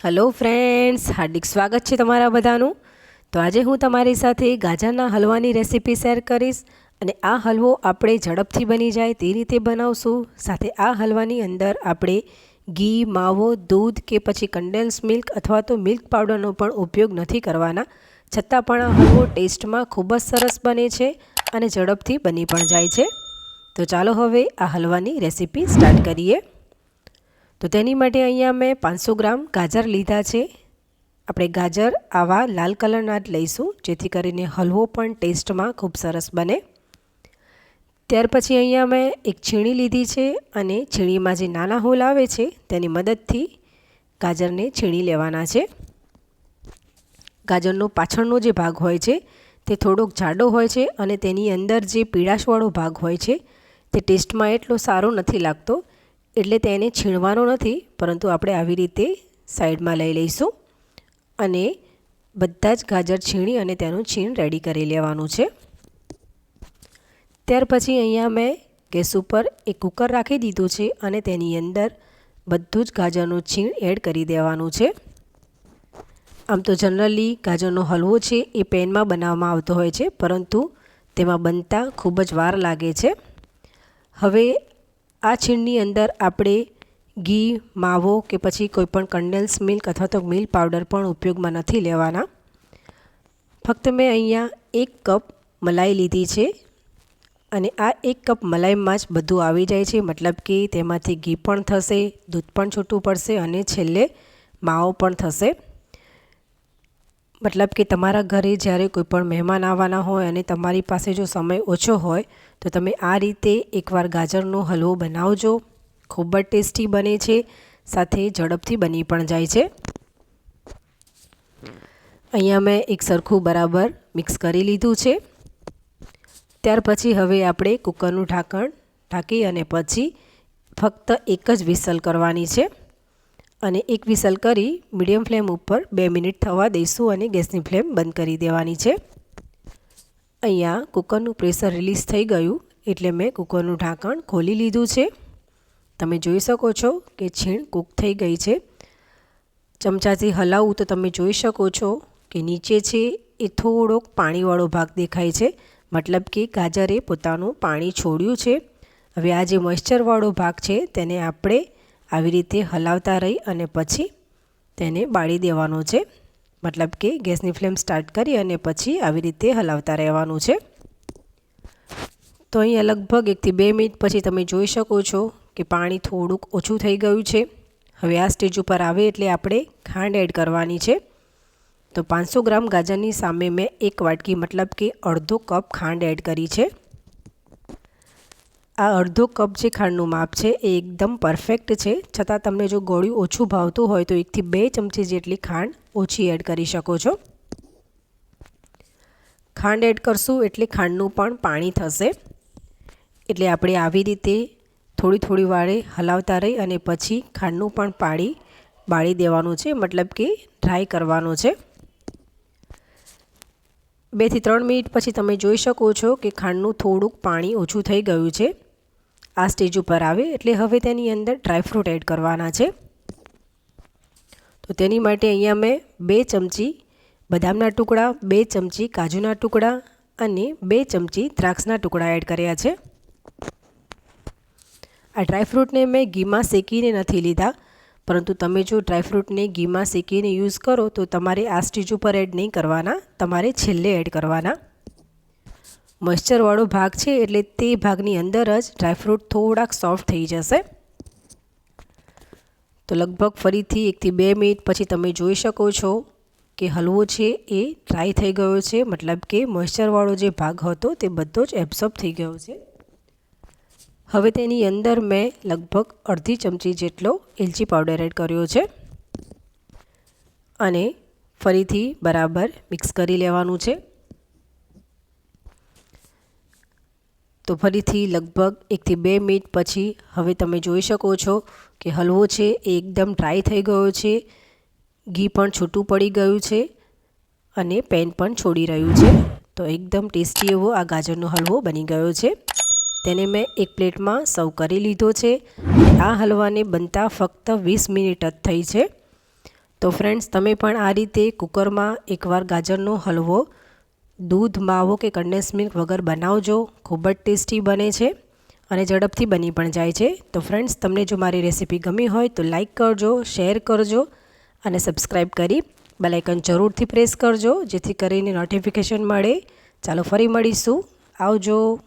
Hello friends, હાર્દિક સ્વાગત છે તમારા બધાનું। તો આજે હું તમારી સાથે ગાજરના હલવાની રેસીપી શેર કરીશ અને આ હલવો આપણે ઝડપથી બની જાય તે રીતે બનાવશું। સાથે આ હલવાની અંદર આપણે ઘી, માવો, દૂધ કે પછી કન્ડેન્સ મિલ્ક અથવા તો મિલ્ક પાવડરનો પણ ઉપયોગ નથી કરવાના, છતાં પણ આ હલવો ટેસ્ટમાં ખૂબ જ સરસ બને છે અને ઝડપથી બની પણ જાય છે। તો ચાલો હવે આ હલવાની રેસીપી સ્ટાર્ટ કરીએ। તો તેની માટે અહીંયા મેં 500 ગ્રામ ગાજર લીધા છે। આપણે ગાજર આવા લાલ કલરના જ લઈશું, જેથી કરીને હલવો પણ ટેસ્ટમાં ખૂબ સરસ બને। ત્યાર પછી અહીંયા મેં એક છીણી લીધી છે અને છીણીમાં જે નાના હોલ આવે છે તેની મદદથી ગાજરને છીણી લેવાના છે। ગાજરનો પાછળનો જે ભાગ હોય છે તે થોડોક જાડો હોય છે અને તેની અંદર જે પીળાશવાળો ભાગ હોય છે તે ટેસ્ટમાં એટલો સારો નથી લાગતો, એટલે તેને છીણવાનો નથી, પરંતુ આપણે આવી રીતે સાઈડમાં લઈ લઈશું અને બધા જ ગાજર છીણી અને તેનું છીણ રેડી કરી લેવાનું છે। ત્યાર પછી અહીંયા મેં ગેસ ઉપર એક કુકર રાખી દીધું છે અને તેની અંદર બધું જ ગાજરનું છીણ એડ કરી દેવાનું છે। આમ તો જનરલી ગાજરનો હલવો છે એ પેનમાં બનાવવામાં આવતો હોય છે, પરંતુ તેમાં બનતા ખૂબ જ વાર લાગે છે। હવે આ છીણની અંદર આપણે ઘી, માવો કે પછી કોઈપણ કન્ડેન્સ મિલ્ક અથવા તો મિલ્ક પાવડર પણ ઉપયોગમાં નથી લેવાના। ફક્ત મેં અહીંયા 1 કપ મલાઈ લીધી છે અને આ 1 કપ મલાઈમાં જ બધું આવી જાય છે, મતલબ કે તેમાંથી ઘી પણ થશે, દૂધ પણ છૂટું પડશે અને છેલ્લે માવો પણ થશે। મતલબ કે તમારા ઘરે જ્યારે કોઈ પણ મહેમાન આવવાના હોય અને તમારી પાસે જો સમય ઓછો હોય તો તમે આ રીતે એકવાર ગાજરનો હલવો બનાવજો, ખૂબ જ ટેસ્ટી બને છે, સાથે ઝડપથી બની પણ જાય છે। અહીંયા મેં એક સરખું બરાબર મિક્સ કરી લીધું છે। ત્યાર પછી હવે આપણે કુકરનું ઢાંકણ ઢાંકી અને પછી ફક્ત એક જ વિસલ કરવાની છે અને એક વિસલ કરી મીડિયમ ફ્લેમ ઉપર 2 મિનિટ થવા દઈશું અને ગેસની ફ્લેમ બંધ કરી દેવાની છે। અહીંયા કુકરનું પ્રેશર રિલીઝ થઈ ગયું એટલે મેં કુકરનું ઢાંકણ ખોલી લીધું છે। તમે જોઈ શકો છો કે છીણ કૂક થઈ ગઈ છે। ચમચાથી હલાવું તો તમે જોઈ શકો છો કે નીચે છે એ થોડોક પાણીવાળો ભાગ દેખાય છે, મતલબ કે ગાજરે પોતાનું પાણી છોડ્યું છે। હવે આ જે મોઇસ્ચરવાળો ભાગ છે તેને આપણે આવી રીતે હલાવતા રહી અને પછી તેને બાળી દેવાનો છે, મતલબ કે ગેસની ફ્લેમ સ્ટાર્ટ કરી અને પછી આવી રીતે હલાવતા રહેવાનું છે। તો અહીંયા લગભગ 1 થી 2 મિનિટ પછી તમે જોઈ શકો છો કે પાણી થોડુંક ઓછું થઈ ગયું છે। હવે આ સ્ટેજ ઉપર આવે એટલે આપણે ખાંડ એડ કરવાની છે। તો 500 ગ્રામ ગાજરની સામે મેં 1 વાટકી મતલબ કે અડધો કપ ખાંડ એડ કરી છે। આ અડધો કપ જે ખાંડનું માપ છે એ એકદમ પરફેક્ટ છે, છતાં તમને જો ગળ્યું ઓછું ભાવતું હોય તો 1 થી 2 ચમચી જેટલી ખાંડ ઓછી એડ કરી શકો છો। ખાંડ એડ કરશું એટલે ખાંડનું પણ પાણી થશે, એટલે આપણે આવી રીતે થોડી વારે હલાવતા રહી અને પછી ખાંડનું પણ પાણી બાળી દેવાનું છે, મતલબ કે ડ્રાય કરવાનું છે। 2 થી 3 મિનિટ પછી તમે જોઈ શકો છો કે ખાંડનું થોડુંક પાણી ઓછું થઈ ગયું છે। આ સ્ટેજ ઉપર આવે એટલે હવે તેની અંદર ડ્રાયફ્રૂટ એડ કરવાના છે। તો તેની માટે અહીંયા મેં 2 ચમચી બદામના ટુકડા, 2 ચમચી કાજુના ટુકડા અને 2 ચમચી દ્રાક્ષના ટુકડા એડ કર્યા છે। આ ડ્રાયફ્રૂટને મેં ઘીમાં શેકીને નથી લીધા, પરંતુ તમે જો ડ્રાયફ્રૂટને ઘીમાં શેકીને યુઝ કરો તો તમારે આ સ્ટેજ ઉપર એડ નહીં કરવાના, તમારે છેલ્લે એડ કરવાના। મોઇસ્ચરવાળો ભાગ છે એટલે તે ભાગની અંદર જ ડ્રાયફ્રૂટ થોડાક સોફ્ટ થઈ જશે। તો લગભગ ફરીથી 1 થી 2 મિનિટ પછી તમે જોઈ શકો છો કે હલવો છે એ ડ્રાય થઈ ગયો છે, મતલબ કે મોઇસ્ચરવાળો જે ભાગ હતો તે બધો જ એબ્સોર્બ થઈ ગયો છે। હવે તેની અંદર મેં લગભગ અડધી ચમચી જેટલો એલચી પાવડર એડ કર્યો છે અને ફરીથી બરાબર મિક્સ કરી લેવાનું છે। તો ફરીથી લગભગ 1 થી 2 મિનિટ પછી હવે તમે જોઈ શકો છો કે હલવો છે એ એકદમ ડ્રાય થઈ ગયો છે, ઘી પણ છૂટું પડી ગયું છે અને પેન પણ છોડી રહ્યું છે। તો એકદમ ટેસ્ટી એવો આ ગાજરનો હલવો બની ગયો છે। તેને મેં એક પ્લેટમાં સર્વ કરી લીધો છે। આ હલવાને બનતા ફક્ત 20 મિનિટ જ થઈ છે। તો ફ્રેન્ડ્સ, તમે પણ આ રીતે કુકરમાં એકવાર ગાજરનો હલવો દૂધ, માવો કે કન્ડેન્સ મિલ્ક વગર બનાવજો. ખૂબ જ ટેસ્ટી બને છે અને ઝડપથી બની પણ જાય છે. તો ફ્રેન્ડ્સ, તમને જો મારી રેસીપી ગમી હોય તો લાઈક કરજો, શેર કરજો અને સબસ્ક્રાઈબ કરી બેલ આઇકન જરૂરથી પ્રેસ કરજો, જેથી કરીને નોટિફિકેશન મળે. ચાલો ફરી મળીશું. આવજો.